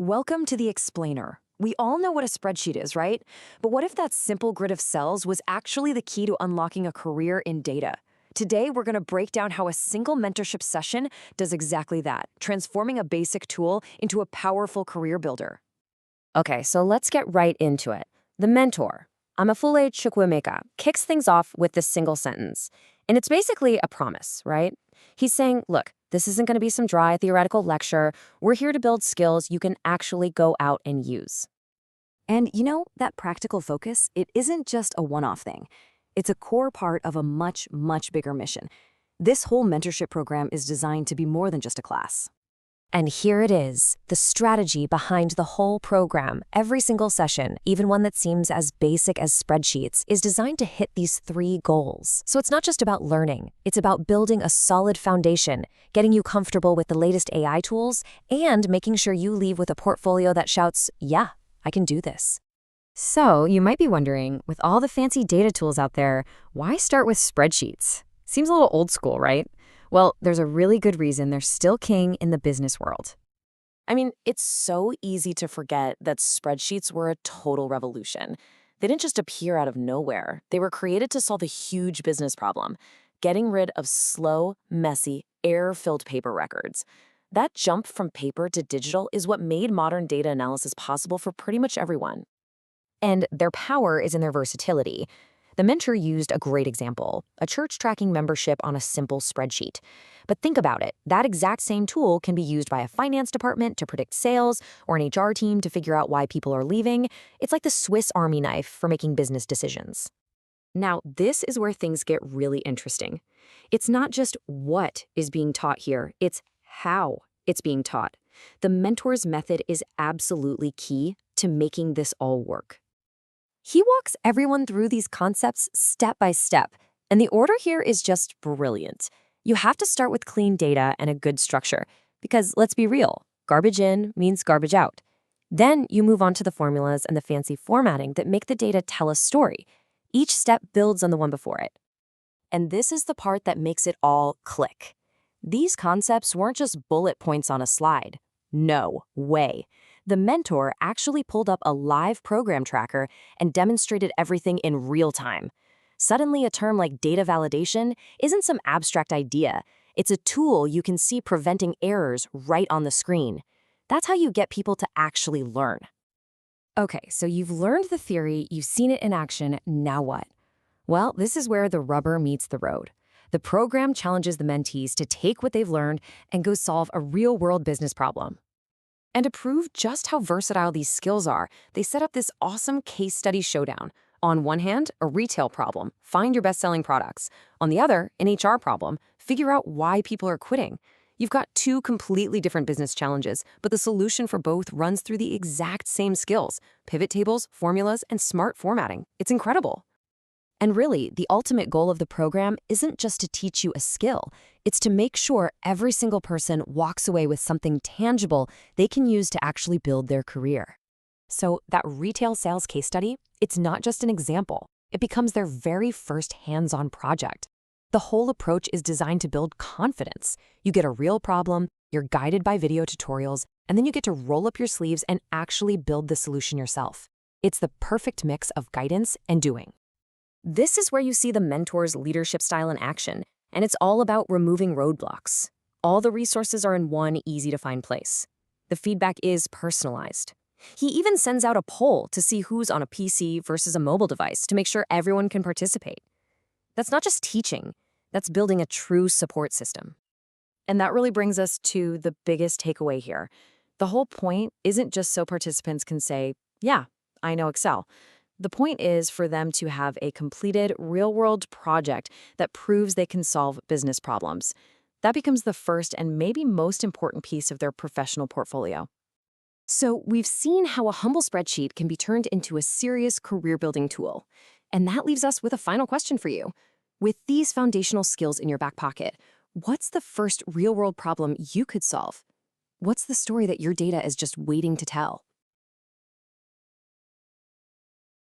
Welcome to the explainer. We all know what a spreadsheet is, right? But what if that simple grid of cells was actually the key to unlocking a career in data? Today, we're going to break down how a single mentorship session does exactly that, transforming a basic tool into a powerful career builder. Okay, so let's get right into it. The mentor, Amaefule Chukwuemeka, kicks things off with this single sentence. And it's basically a promise, right? He's saying, look, this isn't going to be some dry theoretical lecture. We're here to build skills you can actually go out and use. And that practical focus, it isn't just a one-off thing. It's a core part of a much, much bigger mission. This whole mentorship program is designed to be more than just a class. And here it is, the strategy behind the whole program. Every single session, even one that seems as basic as spreadsheets, is designed to hit these three goals. So it's not just about learning, it's about building a solid foundation, getting you comfortable with the latest AI tools, and making sure you leave with a portfolio that shouts, yeah, I can do this. So you might be wondering, with all the fancy data tools out there, why start with spreadsheets? Seems a little old school, right? Well, there's a really good reason they're still king in the business world. I mean, it's so easy to forget that spreadsheets were a total revolution. They didn't just appear out of nowhere. They were created to solve a huge business problem, getting rid of slow, messy, error-filled paper records. That jump from paper to digital is what made modern data analysis possible for pretty much everyone. And their power is in their versatility. The mentor used a great example, a church tracking membership on a simple spreadsheet. But think about it, that exact same tool can be used by a finance department to predict sales or an HR team to figure out why people are leaving. It's like the Swiss Army knife for making business decisions. Now, this is where things get really interesting. It's not just what is being taught here, it's how it's being taught. The mentor's method is absolutely key to making this all work. He walks everyone through these concepts step by step, and the order here is just brilliant. You have to start with clean data and a good structure, because let's be real, garbage in means garbage out. Then you move on to the formulas and the fancy formatting that make the data tell a story. Each step builds on the one before it. And this is the part that makes it all click. These concepts weren't just bullet points on a slide. No way. The mentor actually pulled up a live program tracker and demonstrated everything in real time. Suddenly, a term like data validation isn't some abstract idea. It's a tool you can see preventing errors right on the screen. That's how you get people to actually learn. Okay, so you've learned the theory, you've seen it in action, now what? Well, this is where the rubber meets the road. The program challenges the mentees to take what they've learned and go solve a real-world business problem. And to prove just how versatile these skills are, they set up this awesome case study showdown. On one hand, a retail problem, find your best-selling products. On the other, an HR problem, figure out why people are quitting. You've got two completely different business challenges, but the solution for both runs through the exact same skills: pivot tables, formulas, and smart formatting. It's incredible. And really, the ultimate goal of the program isn't just to teach you a skill. It's to make sure every single person walks away with something tangible they can use to actually build their career. So that retail sales case study, it's not just an example. It becomes their very first hands-on project. The whole approach is designed to build confidence. You get a real problem, you're guided by video tutorials, and then you get to roll up your sleeves and actually build the solution yourself. It's the perfect mix of guidance and doing. This is where you see the mentor's leadership style in action, and it's all about removing roadblocks. All the resources are in one easy-to-find place. The feedback is personalized. He even sends out a poll to see who's on a PC versus a mobile device to make sure everyone can participate. That's not just teaching, that's building a true support system. And that really brings us to the biggest takeaway here. The whole point isn't just so participants can say, yeah, I know Excel. The point is for them to have a completed real-world project that proves they can solve business problems. That becomes the first and maybe most important piece of their professional portfolio. So we've seen how a humble spreadsheet can be turned into a serious career-building tool. And that leaves us with a final question for you. With these foundational skills in your back pocket, what's the first real-world problem you could solve? What's the story that your data is just waiting to tell?